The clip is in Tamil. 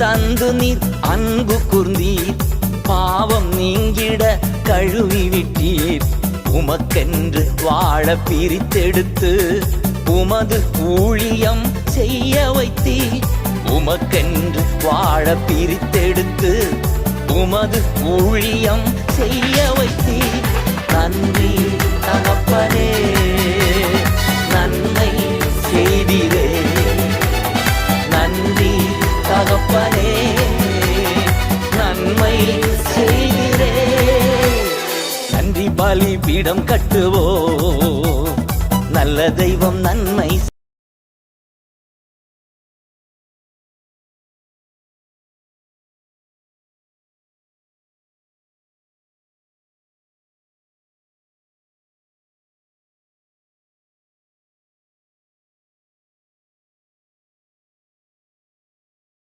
தந்து நீர் அன்பு கூர்ந்தீர், பாவம் நீங்கிட கழுவி விட்டீர். உமக்கென்று வாழ பிரித்தெடுத்து உமது ஊழியம் செய்ய வைத்தீர். உமக்கென்று வாழ பிரித்தெடுத்து உமது ஊழியம் செய்ய வைத்தீர். நன்றி தகப்பனே, நன்மை செய்தீரே. நன்றி தகப்பனே, நன்மை செய்தீரே. நன்றி பலிபீடம் கட்டுவோ, நல்ல தெய்வம் நன்மை